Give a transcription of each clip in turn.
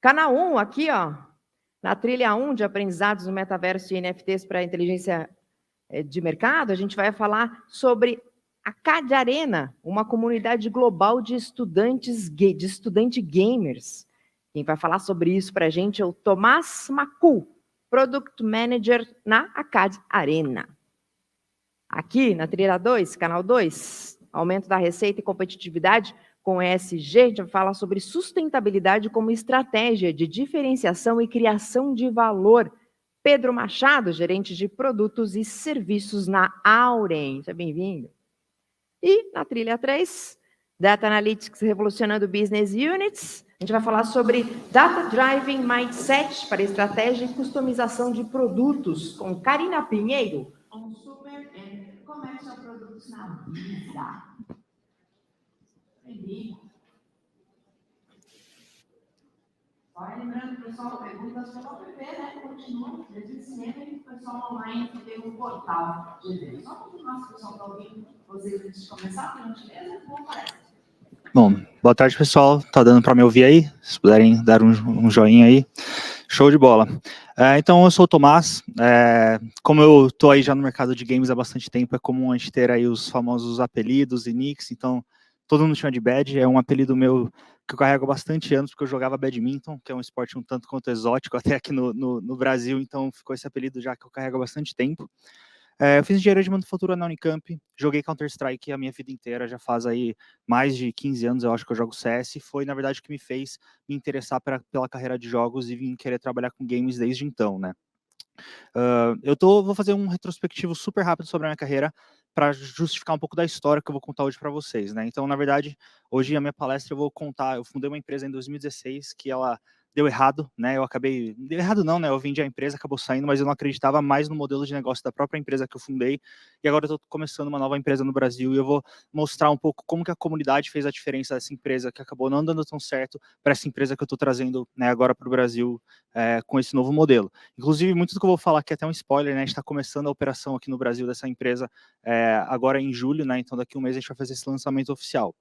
Canal 1 aqui, ó, na trilha 1 de aprendizados no metaverso e NFTs para inteligência de mercado, a gente vai falar sobre a CAD Arena, uma comunidade global de estudantes gamers. Quem vai falar sobre isso para a gente é o Tomás Macu, Product Manager na ACAD Arena. Aqui na trilha 2, canal 2, aumento da receita e competitividade com ESG, a gente vai falar sobre sustentabilidade como estratégia de diferenciação e criação de valor. Pedro Machado, gerente de produtos e serviços na Auren. Seja bem-vindo. E na trilha 3, Data Analytics revolucionando Business Units, a gente vai falar sobre Data Driving Mindset para estratégia e customização de produtos com Karina Pinheiro, Super and Commercial Products na Visa. Só lembrando, pessoal, perguntas pelo app, né? Continua, sempre o pessoal online que tem um portal de eventos. Só continuar, se o pessoal está ouvindo vocês antes de começar, por gentileza, como parece. Bom, boa tarde, pessoal. Tá dando para me ouvir aí? Se puderem dar um joinha aí. Show de bola. Então, eu sou o Tomás. Como eu tô aí já no mercado de games há bastante tempo, é comum a gente ter aí os famosos apelidos e nicks. Então, todo mundo chama de Bad. É um apelido meu que eu carrego há bastante anos, porque eu jogava badminton, que é um esporte um tanto quanto exótico, até aqui no Brasil. Então, ficou esse apelido já que eu carrego há bastante tempo. Eu fiz engenharia de manufatura na Unicamp, joguei Counter-Strike a minha vida inteira, já faz aí mais de 15 anos, eu acho que eu jogo CS, e foi, na verdade, o que me fez me interessar pela carreira de jogos e vim querer trabalhar com games desde então, né. Vou fazer um retrospectivo super rápido sobre a minha carreira, para justificar um pouco da história que eu vou contar hoje para vocês, né. Então, na verdade, hoje a minha palestra eu fundei uma empresa em 2016, que ela deu errado, né, deu errado não, né, eu vendi a empresa, acabou saindo, mas eu não acreditava mais no modelo de negócio da própria empresa que eu fundei, e agora eu estou começando uma nova empresa no Brasil, e eu vou mostrar um pouco como que a comunidade fez a diferença dessa empresa, que acabou não dando tão certo, para essa empresa que eu estou trazendo, né, agora para o Brasil, com esse novo modelo. Inclusive, muito do que eu vou falar aqui é até um spoiler, né, a gente está começando a operação aqui no Brasil dessa empresa, agora em julho, né, então daqui a um mês a gente vai fazer esse lançamento oficial.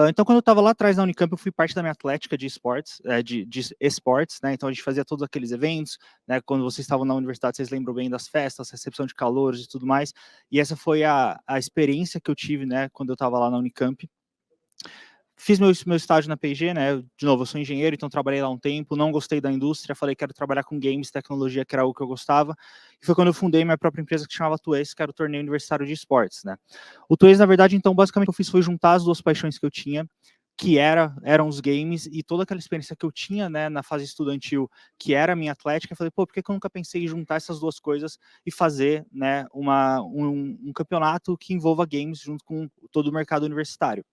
Então, quando eu estava lá atrás na Unicamp, eu fui parte da minha atlética de esportes, de esportes, né, então a gente fazia todos aqueles eventos, né, quando vocês estavam na universidade, vocês lembram bem das festas, recepção de calouros e tudo mais, e essa foi a experiência que eu tive, né, quando eu estava lá na Unicamp. Fiz meu estágio na P&G, né, de novo, eu sou engenheiro, então trabalhei lá um tempo, não gostei da indústria, falei que quero trabalhar com games, tecnologia, que era algo que eu gostava, e foi quando eu fundei minha própria empresa que chamava Tuês, que era o Torneio Universitário de Esportes, né. O Tuês, na verdade, então, basicamente, o que eu fiz foi juntar as duas paixões que eu tinha, que eram os games, e toda aquela experiência que eu tinha, né, na fase estudantil, que era a minha atlética, eu falei, pô, por que eu nunca pensei em juntar essas duas coisas e fazer, né, um campeonato que envolva games junto com todo o mercado universitário.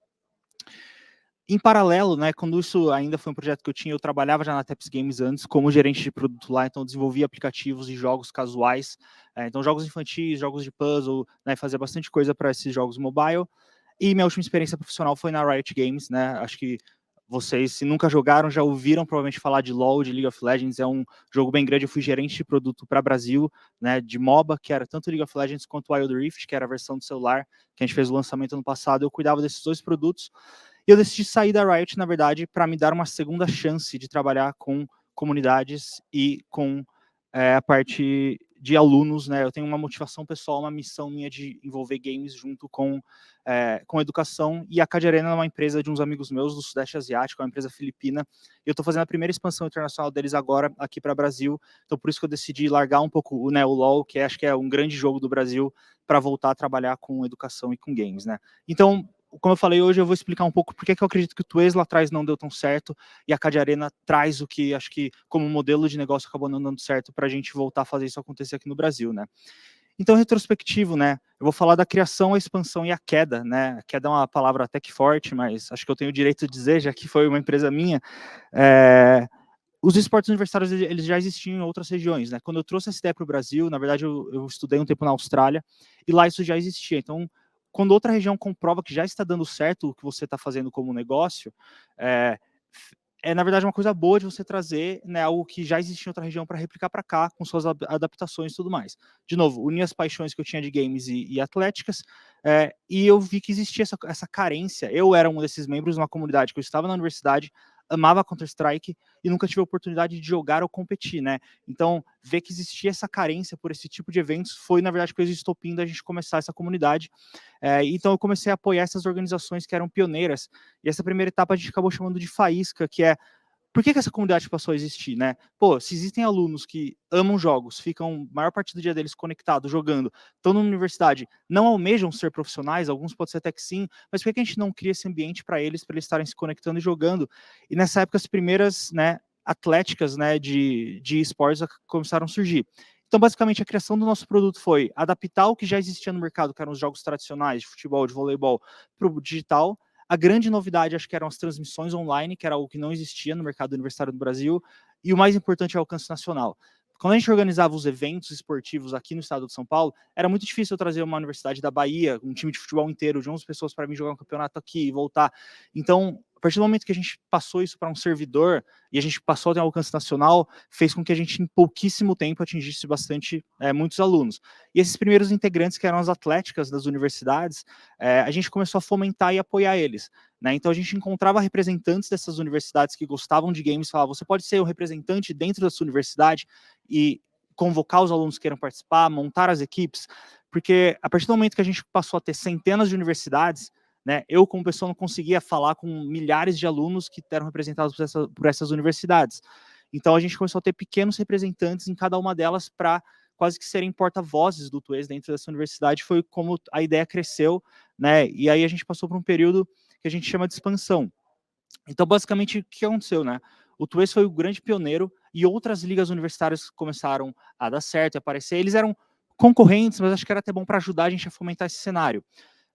Em paralelo, né, quando isso ainda foi um projeto que eu trabalhava já na Teps Games antes, como gerente de produto lá, então desenvolvia aplicativos e jogos casuais, então jogos infantis, jogos de puzzle, né, fazia bastante coisa para esses jogos mobile, e minha última experiência profissional foi na Riot Games, né, acho que vocês, se nunca jogaram, já ouviram provavelmente falar de LoL, de League of Legends, é um jogo bem grande, eu fui gerente de produto para Brasil, né, de MOBA, que era tanto League of Legends quanto Wild Rift, que era a versão do celular, que a gente fez o lançamento ano passado, eu cuidava desses dois produtos, e eu decidi sair da Riot, na verdade, para me dar uma segunda chance de trabalhar com comunidades e com a parte de alunos, né? Eu tenho uma motivação pessoal, uma missão minha de envolver games junto com educação, e a CAD Arena é uma empresa de uns amigos meus do Sudeste Asiático, é uma empresa filipina, e eu estou fazendo a primeira expansão internacional deles agora aqui para o Brasil, então por isso que eu decidi largar um pouco, né, o LoL, que acho que é um grande jogo do Brasil, para voltar a trabalhar com educação e com games, né? Então, como eu falei hoje, eu vou explicar um pouco por que eu acredito que o Tuês lá atrás não deu tão certo, e a CAD Arena traz o que, acho que, como modelo de negócio acabou não dando certo, para a gente voltar a fazer isso acontecer aqui no Brasil, né. Então, retrospectivo, né, eu vou falar da criação, a expansão e a queda, né, a queda é uma palavra até que forte, mas acho que eu tenho o direito de dizer, já que foi uma empresa minha, os esportes universitários, eles já existiam em outras regiões, né, quando eu trouxe essa ideia para o Brasil, na verdade, eu estudei um tempo na Austrália, e lá isso já existia, então, quando outra região comprova que já está dando certo o que você está fazendo como negócio, na verdade, uma coisa boa de você trazer, né, algo que já existia em outra região para replicar para cá, com suas adaptações e tudo mais. De novo, uni as paixões que eu tinha de games e atléticas, e eu vi que existia essa carência. Eu era um desses membros de uma comunidade que eu estava na universidade, amava Counter-Strike e nunca tive a oportunidade de jogar ou competir, né? Então, ver que existia essa carência por esse tipo de eventos foi, na verdade, coisa estopim da gente começar essa comunidade. Então, eu comecei a apoiar essas organizações que eram pioneiras, e essa primeira etapa a gente acabou chamando de Faísca, que é por que essa comunidade passou a existir, né? Pô, se existem alunos que amam jogos, ficam a maior parte do dia deles conectados, jogando, estão na universidade, não almejam ser profissionais, alguns pode ser até que sim, mas por que a gente não cria esse ambiente para eles estarem se conectando e jogando? E nessa época, as primeiras, né, atléticas, né, de esportes começaram a surgir. Então, basicamente, a criação do nosso produto foi adaptar o que já existia no mercado, que eram os jogos tradicionais de futebol, de voleibol, para o digital. A grande novidade, acho que eram as transmissões online, que era algo que não existia no mercado universitário do Brasil, e o mais importante é o alcance nacional. Quando a gente organizava os eventos esportivos aqui no estado de São Paulo, era muito difícil eu trazer uma universidade da Bahia, um time de futebol inteiro, de 11 pessoas para mim jogar um campeonato aqui e voltar. Então, a partir do momento que a gente passou isso para um servidor e a gente passou a ter um alcance nacional, fez com que a gente, em pouquíssimo tempo, atingisse muitos alunos. E esses primeiros integrantes, que eram as atléticas das universidades, a gente começou a fomentar e apoiar eles. Né? Então, a gente encontrava representantes dessas universidades que gostavam de games, falavam, você pode ser o representante dentro da sua universidade e convocar os alunos que queiram participar, montar as equipes, porque a partir do momento que a gente passou a ter centenas de universidades, né, eu, como pessoa, não conseguia falar com milhares de alunos que eram representados por essas universidades. Então, a gente começou a ter pequenos representantes em cada uma delas para quase que serem porta-vozes do TUES dentro dessa universidade. Foi como a ideia cresceu, né, e aí a gente passou por um período que a gente chama de expansão. Então, basicamente, o que aconteceu, né? O TUES foi o grande pioneiro e outras ligas universitárias começaram a dar certo, a aparecer. Eles eram concorrentes, mas acho que era até bom para ajudar a gente a fomentar esse cenário.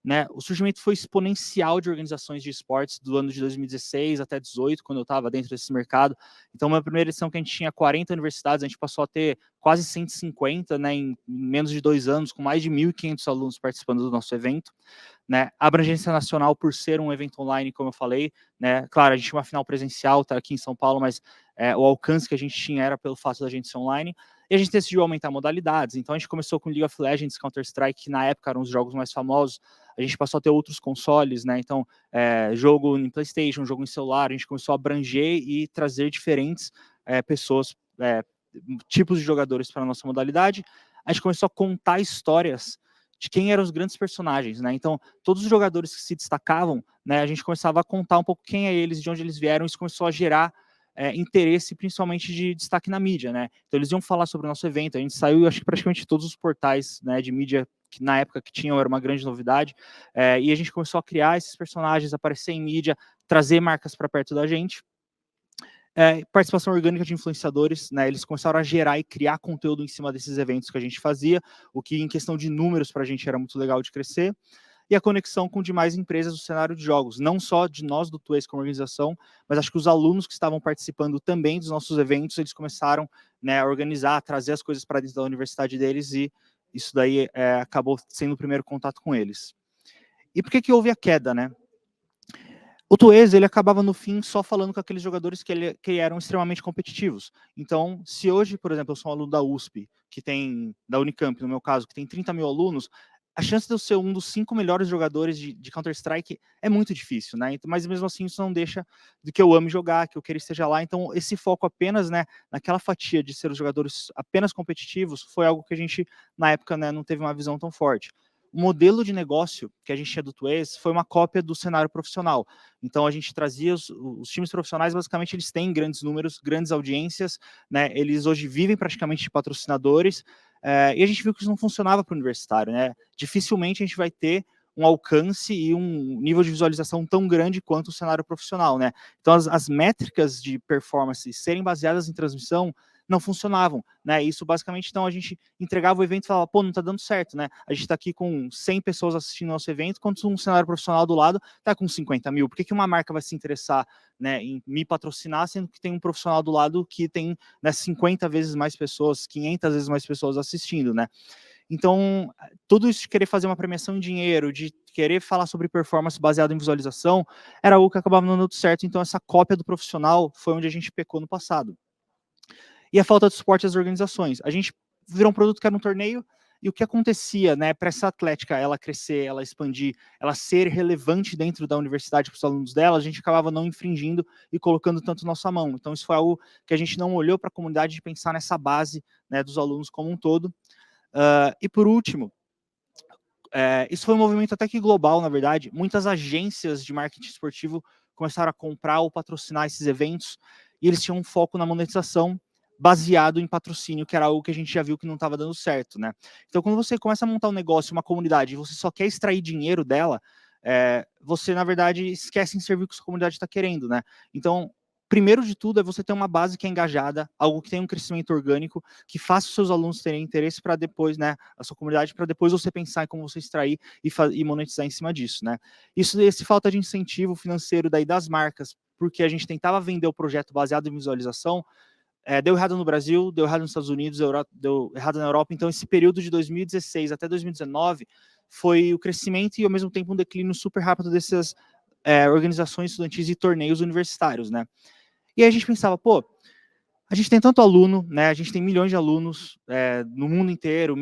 Né, o surgimento foi exponencial de organizações de esportes do ano de 2016 até 2018, quando eu estava dentro desse mercado. Então, uma primeira edição que a gente tinha 40 universidades, a gente passou a ter quase 150, né, em menos de 2 anos, com mais de 1.500 alunos participando do nosso evento. Né, a abrangência nacional, por ser um evento online, como eu falei, né, claro, a gente tinha uma final presencial, tá aqui em São Paulo, mas o alcance que a gente tinha era pelo fato da gente ser online. E a gente decidiu aumentar modalidades. Então, a gente começou com League of Legends, Counter-Strike, que na época eram os jogos mais famosos. A gente passou a ter outros consoles, né? Então, jogo em PlayStation, jogo em celular. A gente começou a abranger e trazer diferentes pessoas, tipos de jogadores para a nossa modalidade. A gente começou a contar histórias de quem eram os grandes personagens, né? Então, todos os jogadores que se destacavam, né? A gente começava a contar um pouco quem é eles, de onde eles vieram. Isso começou a gerar interesse, principalmente de destaque na mídia, né? Então, eles iam falar sobre o nosso evento. A gente saiu, acho que praticamente todos os portais, né, de mídia que na época que tinham, era uma grande novidade. E a gente começou a criar esses personagens, aparecer em mídia, trazer marcas para perto da gente. Participação orgânica de influenciadores, né? Eles começaram a gerar e criar conteúdo em cima desses eventos que a gente fazia, o que em questão de números para a gente era muito legal de crescer. E a conexão com demais empresas do cenário de jogos, não só de nós do TUES como organização, mas acho que os alunos que estavam participando também dos nossos eventos, eles começaram, né, a organizar, a trazer as coisas para dentro da universidade deles, e isso daí acabou sendo o primeiro contato com eles. E por que houve a queda, né? O TUES, ele acabava, no fim, só falando com aqueles jogadores que eram extremamente competitivos. Então, se hoje, por exemplo, eu sou um aluno da USP, da Unicamp, no meu caso, que tem 30 mil alunos, a chance de eu ser um dos 5 melhores jogadores de Counter-Strike é muito difícil, né? Mas mesmo assim, isso não deixa de que eu ame jogar, que eu queira esteja lá. Então, esse foco apenas, né, naquela fatia de ser os jogadores apenas competitivos, foi algo que a gente, na época, né, não teve uma visão tão forte. O modelo de negócio que a gente tinha do TUES foi uma cópia do cenário profissional. Então, a gente trazia os times profissionais, basicamente, eles têm grandes números, grandes audiências, né? Eles hoje vivem praticamente de patrocinadores, e a gente viu que isso não funcionava para o universitário, né? Dificilmente a gente vai ter um alcance e um nível de visualização tão grande quanto o cenário profissional, né? Então, as métricas de performance serem baseadas em transmissão não funcionavam, né? Isso basicamente, então, a gente entregava o evento e falava, pô, não tá dando certo, né? A gente está aqui com 100 pessoas assistindo nosso evento, quando um cenário profissional do lado tá com 50 mil. Por que uma marca vai se interessar, né, em me patrocinar, sendo que tem um profissional do lado que tem, né, 50 vezes mais pessoas, 500 vezes mais pessoas assistindo, né? Então, tudo isso de querer fazer uma premiação em dinheiro, de querer falar sobre performance baseado em visualização, era algo que acabava não dando certo. Então, essa cópia do profissional foi onde a gente pecou no passado. E a falta de suporte às organizações. A gente virou um produto que era um torneio, E o que acontecia, né, para essa atlética ela crescer, ela expandir, ela ser relevante dentro da universidade para os alunos dela, a gente acabava não infringindo e colocando tanto nossa mão. Então isso foi algo que a gente não olhou para a comunidade de pensar nessa base, né, dos alunos como um todo. E por último, isso foi um movimento até que global, na verdade. Muitas agências de marketing esportivo começaram a comprar ou patrocinar esses eventos, e eles tinham um foco na monetização baseado em patrocínio, que era algo que a gente já viu que não estava dando certo, né? Então, quando você começa a montar um negócio, uma comunidade, e você só quer extrair dinheiro dela, você, na verdade, esquece em servir o que a sua comunidade está querendo, né? Então, primeiro de tudo, é você ter uma base que é engajada, algo que tem um crescimento orgânico, que faça os seus alunos terem interesse para depois, né, a sua comunidade, para depois você pensar em como você extrair e monetizar em cima disso, né. Esse falta de incentivo financeiro daí das marcas, porque a gente tentava vender o projeto baseado em visualização, deu errado no Brasil, deu errado nos Estados Unidos, deu errado na Europa. Então esse período de 2016 até 2019 foi o crescimento e ao mesmo tempo um declínio super rápido dessas organizações estudantis e torneios universitários, né. E aí a gente pensava, pô, a gente tem tanto aluno, né? A gente tem milhões de alunos no mundo inteiro,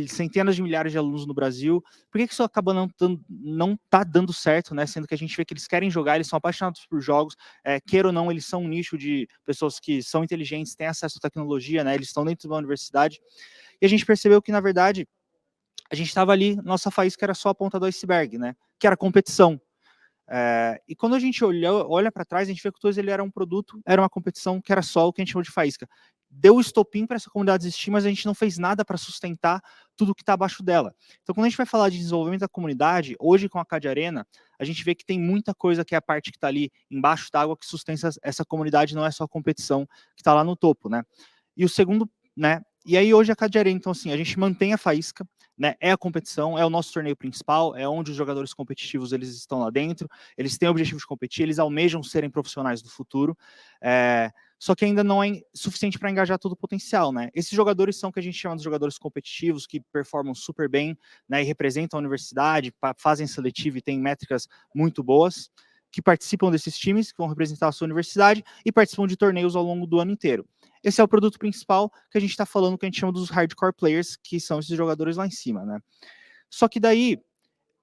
centenas de milhares de alunos no Brasil. Por que isso acaba não tá dando certo, né? Sendo que a gente vê que eles querem jogar, eles são apaixonados por jogos, queira ou não, eles são um nicho de pessoas que são inteligentes, têm acesso à tecnologia, né? Eles estão dentro da universidade. E a gente percebeu que, na verdade, a gente estava ali, nossa faísca era só a ponta do iceberg, né? Que era a competição. E quando a gente olha para trás, a gente vê que o Toys ele era um produto, era uma competição que era só o que a gente chamou de faísca. Deu o estopim para essa comunidade existir, mas a gente não fez nada para sustentar tudo que está abaixo dela. Então, quando a gente vai falar de desenvolvimento da comunidade, hoje com a CAD Arena, a gente vê que tem muita coisa que é a parte que está ali embaixo d'água que sustenta essa comunidade, não é só a competição que está lá no topo, né? E o segundo, né? E aí hoje a CAD Arena, então assim, a gente mantém a faísca, né? É a competição, é o nosso torneio principal, é onde os jogadores competitivos eles estão lá dentro, eles têm o objetivo de competir, eles almejam serem profissionais do futuro, só que ainda não é suficiente para engajar todo o potencial, né? Esses jogadores são o que a gente chama de jogadores competitivos, que performam super bem, né? E representam a universidade, fazem seletivo e têm métricas muito boas, que participam desses times, que vão representar a sua universidade e participam de torneios ao longo do ano inteiro. Esse é o produto principal que a gente está falando, que a gente chama dos hardcore players, que são esses jogadores lá em cima, né? Só que daí,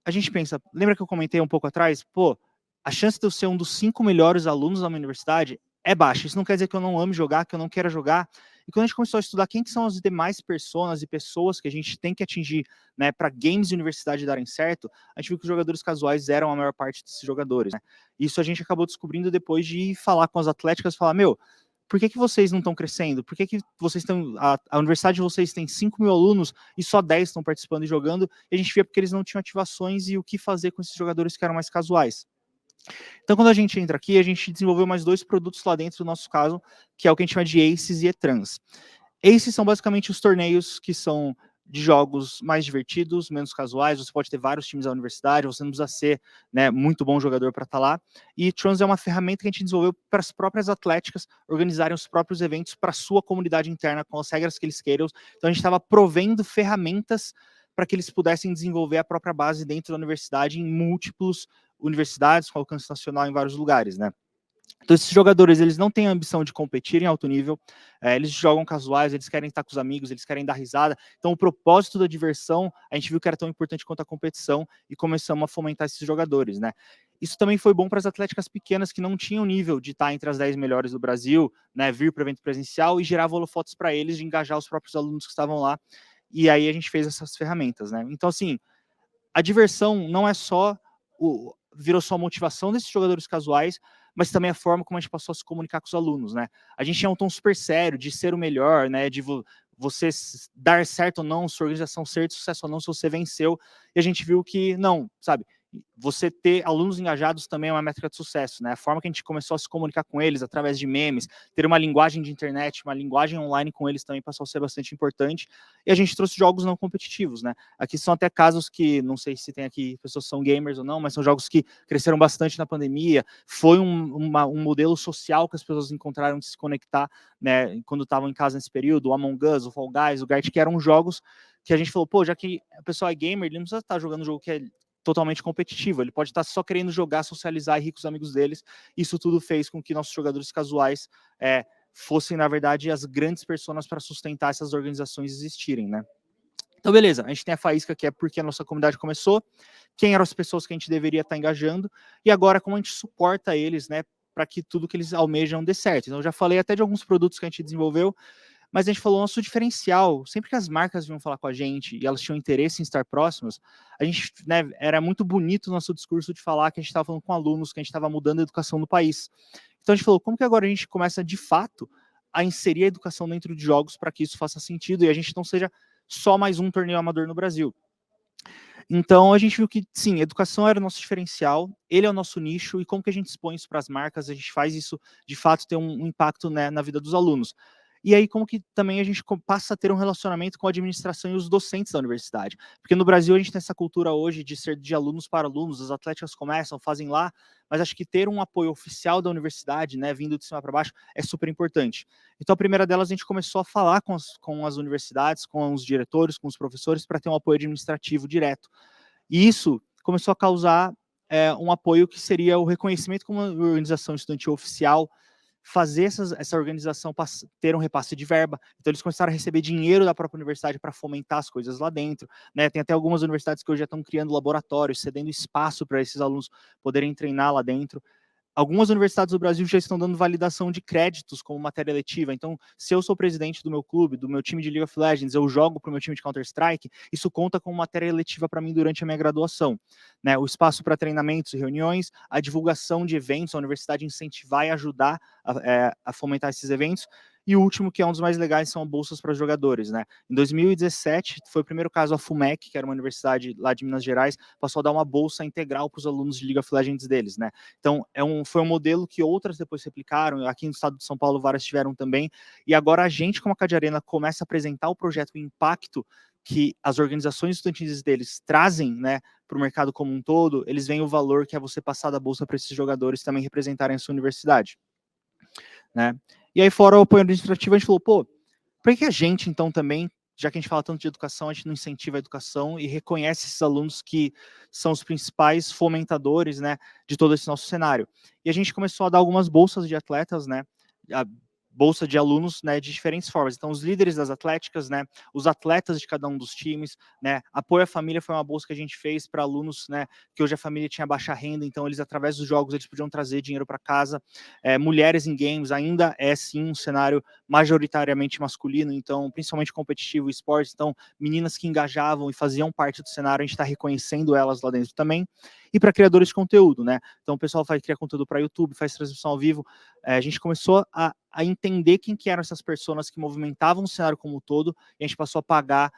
a gente pensa, lembra que eu comentei um pouco atrás? Pô, a chance de eu ser um dos 5 melhores alunos da minha universidade é baixa. Isso não quer dizer que eu não ame jogar, que eu não queira jogar. E quando a gente começou a estudar quem que são as demais personas e pessoas que a gente tem que atingir, né, para games e universidade darem certo, a gente viu que os jogadores casuais eram a maior parte desses jogadores, né? Isso a gente acabou descobrindo depois de falar com as atléticas, falar, meu, por que vocês não estão crescendo? Por que vocês estão. A universidade de vocês tem 5 mil alunos e só 10 estão participando e jogando? E a gente via porque eles não tinham ativações e o que fazer com esses jogadores que eram mais casuais. Então, quando a gente entra aqui, a gente desenvolveu mais 2 produtos lá dentro, no nosso caso, que é o que a gente chama de Aces e E-Trans. Aces são basicamente os torneios que são de jogos mais divertidos, menos casuais, você pode ter vários times da universidade, você não precisa ser, né, muito bom jogador para estar lá. E Trans é uma ferramenta que a gente desenvolveu para as próprias atléticas organizarem os próprios eventos para a sua comunidade interna, com as regras que eles queiram. Então a gente estava provendo ferramentas para que eles pudessem desenvolver a própria base dentro da universidade em múltiplos universidades, com alcance nacional em vários lugares, né? Então esses jogadores, eles não têm a ambição de competir em alto nível, eles jogam casuais, eles querem estar com os amigos, eles querem dar risada. Então o propósito da diversão, a gente viu que era tão importante quanto a competição e começamos a fomentar esses jogadores, né? Isso também foi bom para as atléticas pequenas que não tinham nível de estar entre as 10 melhores do Brasil, né, vir para o evento presencial e gerar holofotes para eles, de engajar os próprios alunos que estavam lá. E aí a gente fez essas ferramentas, né? Então assim, a diversão não é só virou só a motivação desses jogadores casuais, mas também a forma como a gente passou a se comunicar com os alunos, né? A gente tinha um tom super sério de ser o melhor, né? De você dar certo ou não, sua organização ser de sucesso ou não, se você venceu. E a gente viu que não, sabe? Você ter alunos engajados também é uma métrica de sucesso, né? A forma que a gente começou a se comunicar com eles através de memes, ter uma linguagem de internet, uma linguagem online com eles também passou a ser bastante importante. E a gente trouxe jogos não competitivos, né? Aqui são até casos que, não sei se tem aqui pessoas que são gamers ou não, mas são jogos que cresceram bastante na pandemia. Foi um modelo social que as pessoas encontraram de se conectar, né? Quando estavam em casa nesse período, o Among Us, o Fall Guys, o Gart, que eram jogos que a gente falou, pô, já que a pessoa é gamer, ele não precisa estar jogando um jogo que é totalmente competitivo, ele pode estar só querendo jogar, socializar e rir com os amigos deles. Isso tudo fez com que nossos jogadores casuais fossem, na verdade, as grandes personas para sustentar essas organizações existirem, né? Então, beleza, a gente tem a faísca, que é porque a nossa comunidade começou, quem eram as pessoas que a gente deveria estar engajando, e agora como a gente suporta eles, né, para que tudo que eles almejam dê certo. Então, eu já falei até de alguns produtos que a gente desenvolveu, mas a gente falou nosso diferencial. Sempre que as marcas vinham falar com a gente e elas tinham interesse em estar próximas, a gente, né, era muito bonito o nosso discurso de falar que a gente estava falando com alunos, que a gente estava mudando a educação no país. Então, a gente falou, como que agora a gente começa, de fato, a inserir a educação dentro de jogos para que isso faça sentido e a gente não seja só mais um torneio amador no Brasil. Então, a gente viu que, sim, educação era o nosso diferencial, ele é o nosso nicho, e como que a gente expõe isso para as marcas, a gente faz isso, de fato, ter um impacto, né, na vida dos alunos. E aí, como que também a gente passa a ter um relacionamento com a administração e os docentes da universidade. Porque no Brasil a gente tem essa cultura hoje de ser de alunos para alunos, as atléticas começam, fazem lá, mas acho que ter um apoio oficial da universidade, né, vindo de cima para baixo, é super importante. Então, a primeira delas, a gente começou a falar com as universidades, com os diretores, com os professores, para ter um apoio administrativo direto. E isso começou a causar um apoio que seria o reconhecimento como uma organização estudantil oficial, fazer essa organização ter um repasse de verba. Então, eles começaram a receber dinheiro da própria universidade para fomentar as coisas lá dentro, né? Tem até algumas universidades que hoje já estão criando laboratórios, cedendo espaço para esses alunos poderem treinar lá dentro. Algumas universidades do Brasil já estão dando validação de créditos como matéria letiva. Então, se eu sou presidente do meu clube, do meu time de League of Legends, eu jogo para o meu time de Counter-Strike, isso conta como matéria letiva para mim durante a minha graduação. Né? O espaço para treinamentos e reuniões, a divulgação de eventos, a universidade incentivar e ajudar a fomentar esses eventos. E o último, que é um dos mais legais, são bolsas para jogadores, né? Em 2017, foi o primeiro caso, a FUMEC, que era uma universidade lá de Minas Gerais, passou a dar uma bolsa integral para os alunos de League of Legends deles, né? Então, foi um modelo que outras depois replicaram, aqui no estado de São Paulo várias tiveram também, e agora a gente, como a Cade Arena, começa a apresentar o projeto, o impacto que as organizações estudantis deles trazem, né, para o mercado como um todo, eles veem o valor que é você passar da bolsa para esses jogadores também representarem a sua universidade, né? E aí, fora o apoio administrativo, a gente falou, pô, por que a gente, então, também, já que a gente fala tanto de educação, a gente não incentiva a educação e reconhece esses alunos que são os principais fomentadores, né, de todo esse nosso cenário. E a gente começou a dar algumas bolsas de atletas, né, a bolsa de alunos, né, de diferentes formas. Então, os líderes das atléticas, né, os atletas de cada um dos times, né, apoio à família foi uma bolsa que a gente fez para alunos, né, que hoje a família tinha baixa renda, então eles, através dos jogos, eles podiam trazer dinheiro para casa. Mulheres em games ainda é, sim, um cenário majoritariamente masculino, então, principalmente competitivo e esportes, então, meninas que engajavam e faziam parte do cenário, a gente está reconhecendo elas lá dentro também. E para criadores de conteúdo, né, então o pessoal cria conteúdo para YouTube, faz transmissão ao vivo, a gente começou a entender quem que eram essas pessoas que movimentavam o cenário como um todo, e a gente passou a pagar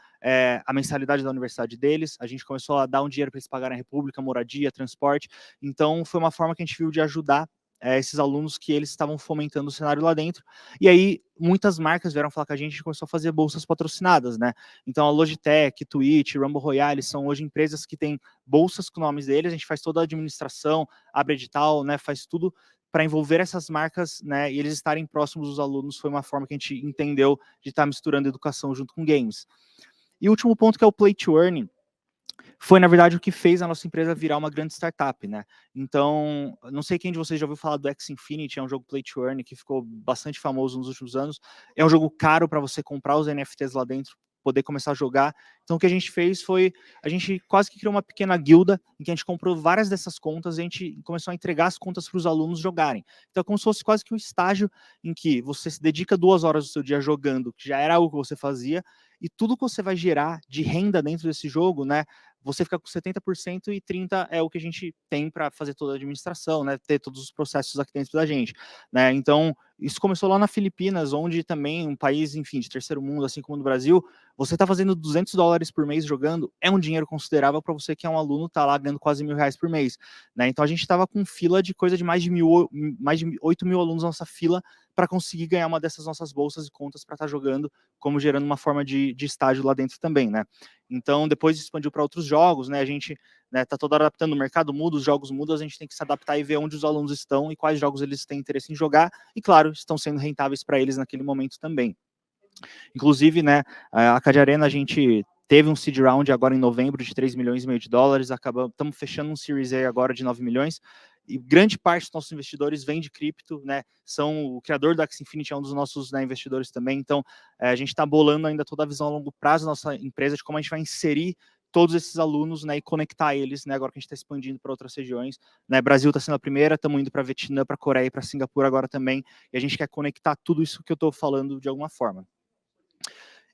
a mensalidade da universidade deles, a gente começou a dar um dinheiro para eles pagarem a república, moradia, transporte. Então, foi uma forma que a gente viu de ajudar esses alunos que eles estavam fomentando o cenário lá dentro. E aí, muitas marcas vieram falar com a gente começou a fazer bolsas patrocinadas, né? Então, a Logitech, Twitch, Rumble Royale são hoje empresas que têm bolsas com nomes deles, a gente faz toda a administração, abre edital, né? Faz tudo para envolver essas marcas, né, e eles estarem próximos dos alunos. Foi uma forma que a gente entendeu de estar misturando educação junto com games. E o último ponto, que é o Play to Earn, foi, na verdade, o que fez a nossa empresa virar uma grande startup, né? Então, não sei quem de vocês já ouviu falar do X Infinity, é um jogo Play to Earn que ficou bastante famoso nos últimos anos. É um jogo caro para você comprar os NFTs lá dentro, poder começar a jogar. Então, o que a gente fez foi, a gente quase que criou uma pequena guilda, em que a gente comprou várias dessas contas e a gente começou a entregar as contas para os alunos jogarem. Então, é como se fosse quase que um estágio em que você se dedica 2 horas do seu dia jogando, que já era algo que você fazia, e tudo que você vai gerar de renda dentro desse jogo, né, você fica com 70% e 30% é o que a gente tem para fazer toda a administração, né, ter todos os processos aqui dentro da gente, né. Então, isso começou lá na Filipinas, onde também um país, enfim, de terceiro mundo, assim como no Brasil, você está fazendo $200 por mês jogando, é um dinheiro considerável para você que é um aluno, tá lá ganhando quase R$1.000 por mês, né. Então, a gente estava com fila de coisa de mais de 8 mil alunos na nossa fila para conseguir ganhar uma dessas nossas bolsas e contas para estar jogando, como gerando uma forma de estágio lá dentro também, né. Então, depois expandiu para outros jogos, né, a gente, né, tá toda hora adaptando, o mercado muda, os jogos mudam, a gente tem que se adaptar e ver onde os alunos estão e quais jogos eles têm interesse em jogar, e claro, estão sendo rentáveis para eles naquele momento também. Inclusive, né, a Cade Arena, a gente teve um seed round agora em novembro de $3,5 milhões, estamos fechando um Series A agora de 9 milhões, e grande parte dos nossos investidores vem de cripto, né? O criador da Axie Infinity é um dos nossos, né, investidores também, então a gente está bolando ainda toda a visão a longo prazo da nossa empresa, de como a gente vai inserir todos esses alunos, né, e conectar eles, né, agora que a gente está expandindo para outras regiões, né, Brasil está sendo a primeira, estamos indo para Vietnã, para Coreia e para Singapura agora também, e a gente quer conectar tudo isso que eu estou falando de alguma forma.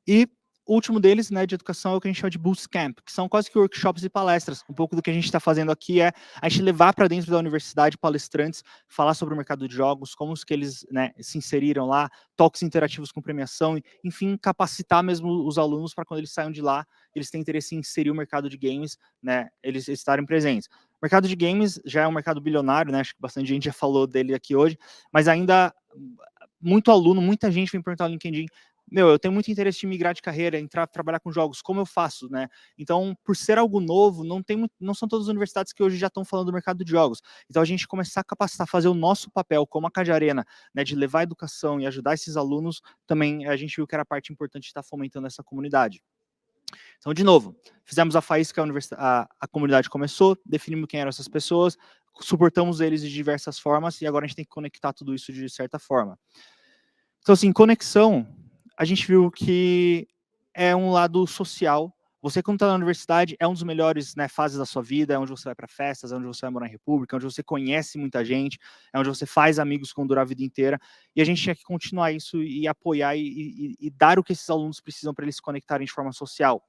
E o último deles, né, de educação, é o que a gente chama de Bootcamp, que são quase que workshops e palestras. Um pouco do que a gente está fazendo aqui é a gente levar para dentro da universidade palestrantes, falar sobre o mercado de jogos, como que eles, né, se inseriram lá, talks interativos com premiação, enfim, capacitar mesmo os alunos para quando eles saiam de lá, eles têm interesse em inserir o mercado de games, né, eles estarem presentes. O mercado de games já é um mercado bilionário, né, acho que bastante gente já falou dele aqui hoje, mas ainda muito aluno, muita gente vem perguntar no LinkedIn, eu tenho muito interesse em migrar de carreira, entrar, trabalhar com jogos, como eu faço, né? Então, por ser algo novo, não são todas as universidades que hoje já estão falando do mercado de jogos. Então, a gente começar a capacitar, fazer o nosso papel como a Cade Arena, né, de levar a educação e ajudar esses alunos, também a gente viu que era parte importante de estar fomentando essa comunidade. Então, de novo, fizemos a faísca, a comunidade começou, definimos quem eram essas pessoas, suportamos eles de diversas formas, e agora a gente tem que conectar tudo isso de certa forma. Então, assim, conexão, a gente viu que é um lado social. Você, quando está na universidade, é um dos melhores, né, fases da sua vida, é onde você vai para festas, é onde você vai morar em república, é onde você conhece muita gente, é onde você faz amigos que vão durar a vida inteira, e a gente tinha que continuar isso e apoiar e dar o que esses alunos precisam para eles se conectarem de forma social,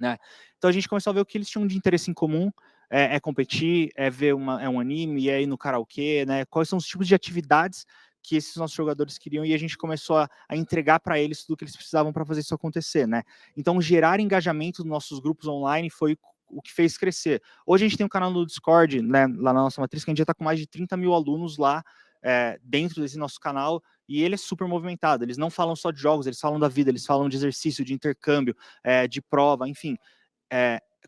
né? Então a gente começou a ver o que eles tinham de interesse em comum, é competir, é ver um anime, é ir no karaokê, né? Quais são os tipos de atividades que esses nossos jogadores queriam, e a gente começou a entregar para eles tudo que eles precisavam para fazer isso acontecer, né? Então, gerar engajamento nos nossos grupos online foi o que fez crescer. Hoje a gente tem um canal no Discord, né, lá na nossa matriz, que a gente já está com mais de 30 mil alunos lá, dentro desse nosso canal, e ele é super movimentado. Eles não falam só de jogos, eles falam da vida, eles falam de exercício, de intercâmbio, de prova, enfim.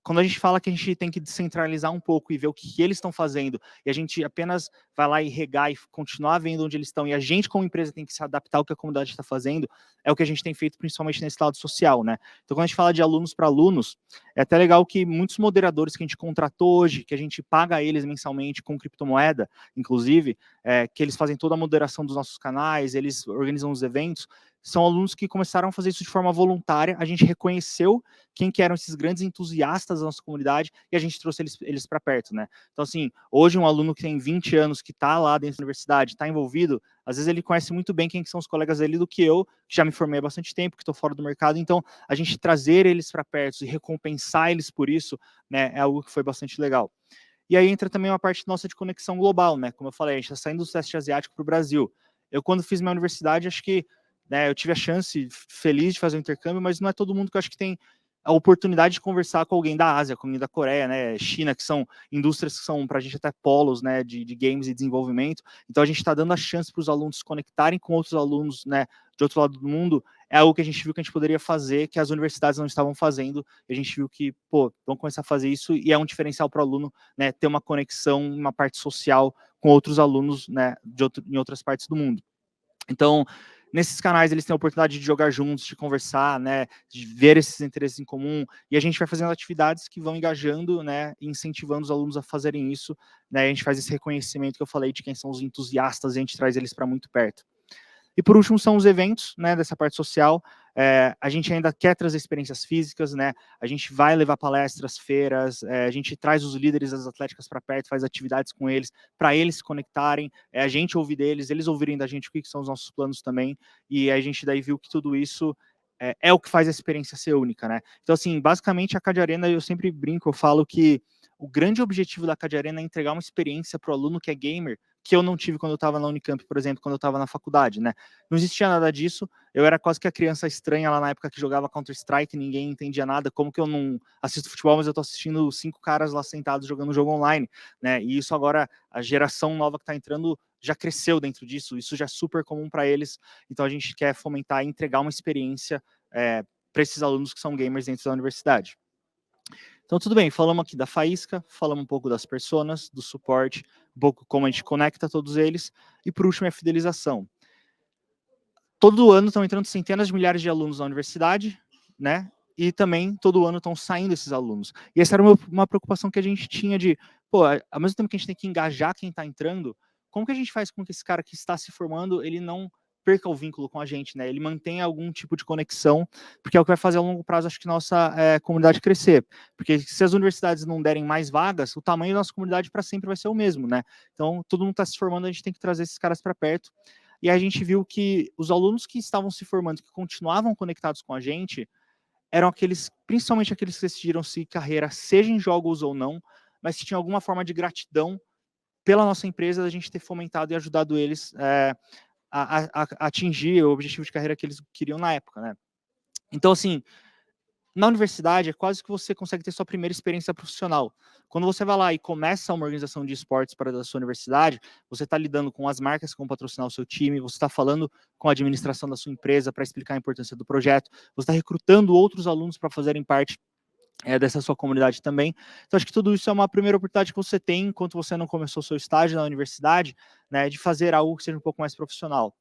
Quando a gente fala que a gente tem que descentralizar um pouco e ver o que eles estão fazendo, e a gente apenas vai lá e regar e continuar vendo onde eles estão, e a gente como empresa tem que se adaptar ao que a comunidade está fazendo, é o que a gente tem feito principalmente nesse lado social, né? Então, quando a gente fala de alunos para alunos, é até legal que muitos moderadores que a gente contratou hoje, que a gente paga eles mensalmente com criptomoeda, inclusive, que eles fazem toda a moderação dos nossos canais, eles organizam os eventos, são alunos que começaram a fazer isso de forma voluntária, a gente reconheceu quem que eram esses grandes entusiastas da nossa comunidade e a gente trouxe eles para perto, né? Então, assim, hoje um aluno que tem 20 anos, que está lá dentro da universidade, está envolvido, às vezes ele conhece muito bem quem que são os colegas dele do que eu, que já me formei há bastante tempo, que estou fora do mercado, então a gente trazer eles para perto e recompensar eles por isso, né, é algo que foi bastante legal. E aí entra também uma parte nossa de conexão global, né? Como eu falei, a gente está saindo do Sudeste Asiático para o Brasil. Eu, quando fiz minha universidade, acho que, né, eu tive a chance feliz de fazer o intercâmbio, mas não é todo mundo que eu acho que tem a oportunidade de conversar com alguém da Ásia, com alguém da Coreia, né, China, que são indústrias que são, para a gente, até polos, né, de games e desenvolvimento. Então, a gente está dando a chance para os alunos se conectarem com outros alunos, né, de outro lado do mundo. É algo que a gente viu que a gente poderia fazer, que as universidades não estavam fazendo, e a gente viu que, vamos começar a fazer isso, e é um diferencial para o aluno, né, ter uma conexão, uma parte social com outros alunos, né, em outras partes do mundo. Então, nesses canais eles têm a oportunidade de jogar juntos, de conversar, né, de ver esses interesses em comum, e a gente vai fazendo atividades que vão engajando, né, e incentivando os alunos a fazerem isso, né, a gente faz esse reconhecimento que eu falei de quem são os entusiastas, e a gente traz eles para muito perto. E por último são os eventos, né, dessa parte social. A gente ainda quer trazer experiências físicas, né? A gente vai levar palestras, feiras, a gente traz os líderes das atléticas para perto, faz atividades com eles, para eles se conectarem, a gente ouvir deles, eles ouvirem da gente o que são os nossos planos também, e a gente daí viu que tudo isso é o que faz a experiência ser única, né? Então, assim, basicamente a Cade Arena, eu sempre brinco, eu falo que o grande objetivo da Cade Arena é entregar uma experiência para o aluno que é gamer, que eu não tive quando eu estava na Unicamp, por exemplo, quando eu estava na faculdade, né? Não existia nada disso, eu era quase que a criança estranha lá na época que jogava Counter-Strike, ninguém entendia nada, como que eu não assisto futebol, mas eu tô assistindo 5 caras lá sentados jogando um jogo online, né? E isso agora, a geração nova que tá entrando já cresceu dentro disso, isso já é super comum para eles, então a gente quer fomentar e entregar uma experiência para esses alunos que são gamers dentro da universidade. Então, tudo bem, falamos aqui da faísca, falamos um pouco das personas, do suporte, um pouco como a gente conecta todos eles, e por último é a fidelização. Todo ano estão entrando centenas de milhares de alunos na universidade, né? e também todo ano estão saindo esses alunos. E essa era uma preocupação que a gente tinha de, pô, ao mesmo tempo que a gente tem que engajar quem está entrando, como que a gente faz com que esse cara que está se formando, ele não perca o vínculo com a gente, né? Ele mantenha algum tipo de conexão, porque é o que vai fazer a longo prazo, acho que nossa comunidade crescer. Porque se as universidades não derem mais vagas, o tamanho da nossa comunidade para sempre vai ser o mesmo, né? Então, todo mundo está se formando, a gente tem que trazer esses caras para perto. E a gente viu que os alunos que estavam se formando, que continuavam conectados com a gente, eram aqueles, principalmente aqueles que decidiram seguir carreira, seja em jogos ou não, mas que tinham alguma forma de gratidão pela nossa empresa, da gente ter fomentado e ajudado eles a atingir o objetivo de carreira que eles queriam na época, né? Então, assim, na universidade é quase que você consegue ter sua primeira experiência profissional. Quando você vai lá e começa uma organização de esportes para a sua universidade, você está lidando com as marcas que vão patrocinar o seu time, você está falando com a administração da sua empresa para explicar a importância do projeto, você está recrutando outros alunos para fazerem parte dessa sua comunidade também. Então, acho que tudo isso é uma primeira oportunidade que você tem, enquanto você não começou o seu estágio na universidade, né, de fazer algo que seja um pouco mais profissional.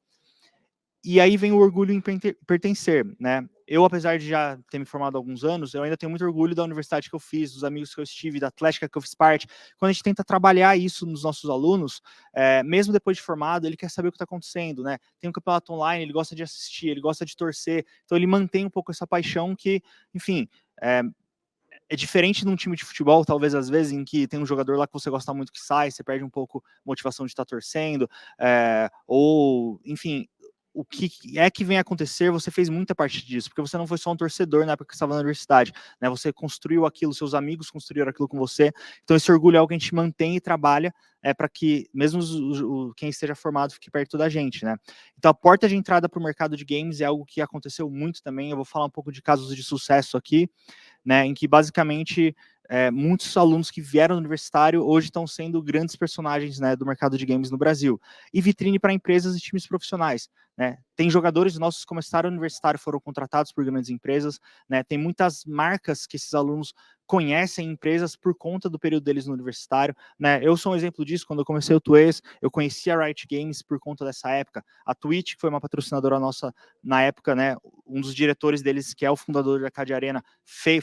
E aí vem o orgulho em pertencer, né? Eu, apesar de já ter me formado há alguns anos, eu ainda tenho muito orgulho da universidade que eu fiz, dos amigos que eu estive, da atlética que eu fiz parte. Quando a gente tenta trabalhar isso nos nossos alunos, mesmo depois de formado, ele quer saber o que está acontecendo, né? Tem um campeonato online, ele gosta de assistir, ele gosta de torcer, então ele mantém um pouco essa paixão que, enfim, é diferente num time de futebol, talvez às vezes, em que tem um jogador lá que você gosta muito que sai, você perde um pouco a motivação de estar torcendo, ou, enfim, o que é que vem acontecer, você fez muita parte disso, porque você não foi só um torcedor na época que você estava na universidade, né? Você construiu aquilo, seus amigos construíram aquilo com você, então esse orgulho é algo que a gente mantém e trabalha para que, mesmo quem esteja formado, fique perto da gente, né? Então a porta de entrada para o mercado de games é algo que aconteceu muito também, eu vou falar um pouco de casos de sucesso aqui, né, em que basicamente muitos alunos que vieram do universitário hoje estão sendo grandes personagens, né, do mercado de games no Brasil, e vitrine para empresas e times profissionais, né? Tem jogadores nossos que começaram no universitário, foram contratados por grandes empresas, né? Tem muitas marcas que esses alunos conhecem empresas por conta do período deles no universitário, né? Eu sou um exemplo disso. Quando eu comecei o Tuês, eu conheci a Riot Games por conta dessa época. A Twitch, que foi uma patrocinadora nossa na época, né? Um dos diretores deles, que é o fundador da Cade Arena,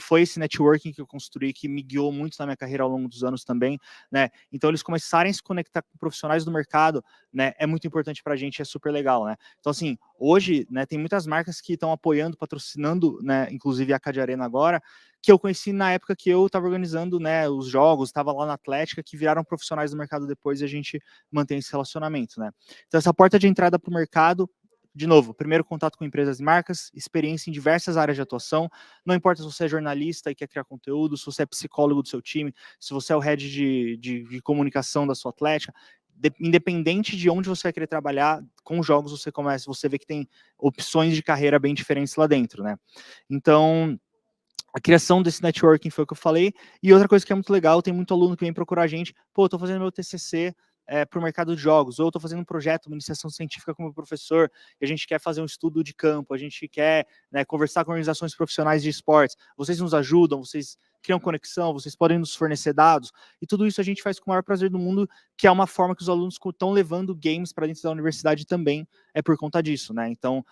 foi esse networking que eu construí, que me guiou muito na minha carreira ao longo dos anos também, né? Então eles começarem a se conectar com profissionais do mercado, né? É muito importante para a gente, é super legal, né? Então, assim, hoje, né, tem muitas marcas que estão apoiando, patrocinando, né, inclusive a Cade Arena agora, que eu conheci na época que eu estava organizando, né, os jogos, estava lá na Atlética, que viraram profissionais do mercado depois, e a gente mantém esse relacionamento, né? Então, essa porta de entrada para o mercado, de novo, primeiro contato com empresas e marcas, experiência em diversas áreas de atuação, não importa se você é jornalista e quer criar conteúdo, se você é psicólogo do seu time, se você é o head de comunicação da sua Atlética, independente de onde você vai querer trabalhar, com jogos você vê que tem opções de carreira bem diferentes lá dentro, né? Então, a criação desse networking foi o que eu falei. E outra coisa que é muito legal, tem muito aluno que vem procurar a gente, pô, eu tô fazendo meu TCC para o mercado de jogos, ou eu tô fazendo um projeto, uma iniciação científica como professor, e a gente quer fazer um estudo de campo, a gente quer, né, conversar com organizações profissionais de esportes, vocês nos ajudam, vocês criam conexão, vocês podem nos fornecer dados, e tudo isso a gente faz com o maior prazer do mundo, que é uma forma que os alunos estão levando games para dentro da universidade também, é por conta disso, né? Então,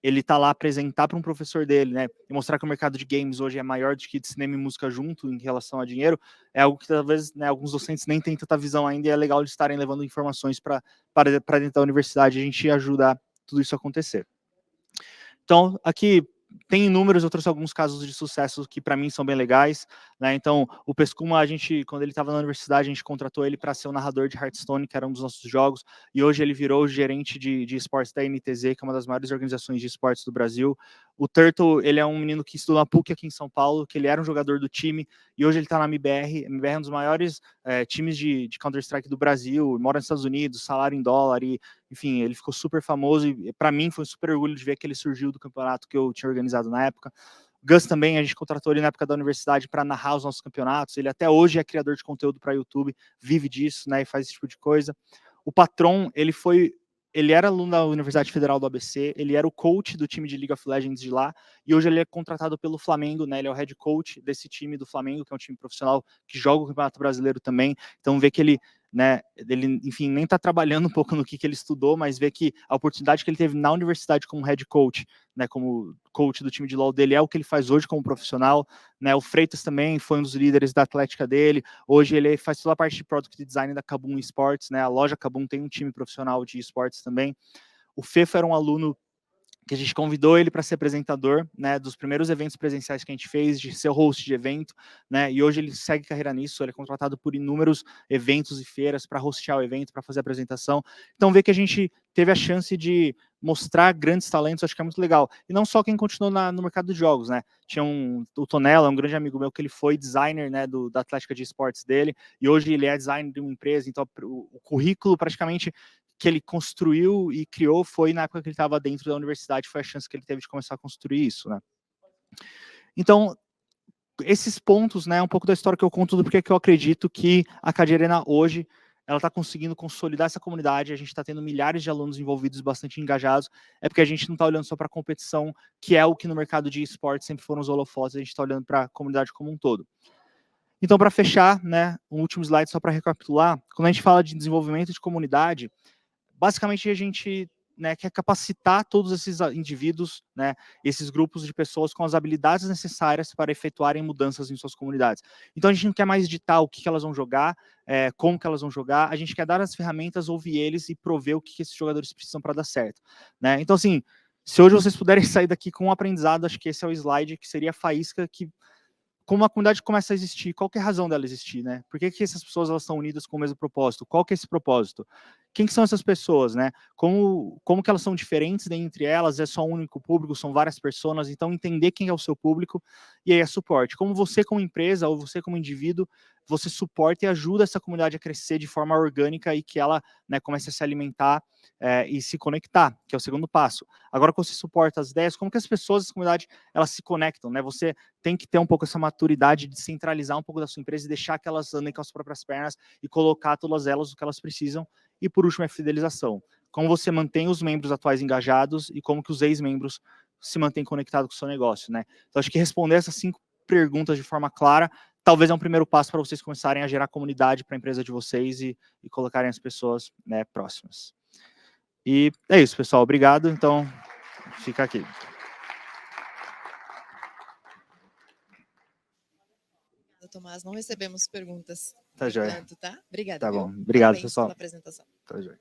ele tá lá apresentar para um professor dele, né, e mostrar que o mercado de games hoje é maior do que de cinema e música junto em relação a dinheiro, é algo que talvez, né, alguns docentes nem têm tanta visão ainda, e é legal de estarem levando informações para dentro da universidade, a gente ajuda tudo isso a acontecer. Então, aqui tem números, eu trouxe alguns casos de sucesso que para mim são bem legais, né? Então, o Pescuma, quando ele estava na universidade, a gente contratou ele para ser o narrador de Hearthstone, que era um dos nossos jogos, e hoje ele virou o gerente de esportes da NTZ, que é uma das maiores organizações de esportes do Brasil. O Turtle, ele é um menino que estudou na PUC aqui em São Paulo, que ele era um jogador do time, e hoje ele está na MBR. A MBR é um dos maiores times de Counter-Strike do Brasil, mora nos Estados Unidos, salário em dólar, e enfim, ele ficou super famoso, e para mim foi um super orgulho de ver que ele surgiu do campeonato que eu tinha organizado na época. O Gus também, a gente contratou ele na época da universidade para narrar os nossos campeonatos, ele até hoje é criador de conteúdo para YouTube, vive disso, né, e faz esse tipo de coisa. O Patron, ele era aluno da Universidade Federal do ABC, ele era o coach do time de League of Legends de lá, e hoje ele é contratado pelo Flamengo, né, ele é o head coach desse time do Flamengo, que é um time profissional que joga o Campeonato Brasileiro também, então vê que ele né, ele, enfim, nem está trabalhando um pouco no que ele estudou, mas vê que a oportunidade que ele teve na universidade como head coach, né, como coach do time de LoL dele, é o que ele faz hoje como profissional, né, o Freitas também foi um dos líderes da atlética dele, hoje ele faz toda a parte de product design da Kabum Esports, né, a loja Kabum tem um time profissional de esportes também. O Fefo era um aluno que a gente convidou ele para ser apresentador, né, dos primeiros eventos presenciais que a gente fez, de ser host de evento, né, e hoje ele segue carreira nisso, ele é contratado por inúmeros eventos e feiras para hostear o evento, para fazer a apresentação. Então, ver que a gente teve a chance de mostrar grandes talentos, acho que é muito legal. E não só quem continuou no mercado de jogos, né, tinha o Tonella, um grande amigo meu, que ele foi designer, né, da Atlética de Esportes dele, e hoje ele é designer de uma empresa, então o currículo praticamente que ele construiu e criou foi na época que ele estava dentro da universidade, foi a chance que ele teve de começar a construir isso, né? Então, esses pontos, né, um pouco da história que eu conto do porquê que eu acredito que a Cade Arena hoje, ela está conseguindo consolidar essa comunidade, a gente está tendo milhares de alunos envolvidos, bastante engajados, é porque a gente não está olhando só para a competição, que é o que no mercado de esportes sempre foram os holofotes, a gente está olhando para a comunidade como um todo. Então, para fechar, né, um último slide só para recapitular, quando a gente fala de desenvolvimento de comunidade, basicamente a gente, né, quer capacitar todos esses indivíduos, né, esses grupos de pessoas com as habilidades necessárias para efetuarem mudanças em suas comunidades. Então a gente não quer mais ditar o que elas vão jogar, como que elas vão jogar, a gente quer dar as ferramentas, ouvir eles e prover o que esses jogadores precisam para dar certo, né? Então assim, se hoje vocês puderem sair daqui com um aprendizado, acho que esse é o slide que seria a faísca que como a comunidade começa a existir, qual que é a razão dela existir, né? Por que essas pessoas elas estão unidas com o mesmo propósito? Qual que é esse propósito? Quem que são essas pessoas, né? Como que elas são diferentes entre elas? É só um único público? São várias pessoas? Então, entender quem é o seu público e aí é suporte. Como você como empresa ou você como indivíduo, você suporta e ajuda essa comunidade a crescer de forma orgânica e que ela, né, comece a se alimentar e se conectar, que é o segundo passo. Agora que você suporta as ideias, como que as pessoas da comunidade elas se conectam, né? Você tem que ter um pouco essa maturidade de centralizar um pouco da sua empresa e deixar que elas andem com as próprias pernas e colocar todas elas o que elas precisam. E por último é fidelização. Como você mantém os membros atuais engajados e como que os ex-membros se mantêm conectados com o seu negócio, né? Então acho que responder essas 5 perguntas de forma clara talvez é um primeiro passo para vocês começarem a gerar comunidade para a empresa de vocês e colocarem as pessoas, né, próximas. E é isso, pessoal. Obrigado. Então, fica aqui. Tomás, não recebemos perguntas Tá joia. enquanto, tá? Obrigada, Tá bom. viu? Obrigado, Parabéns pessoal. pela apresentação. Tá joia.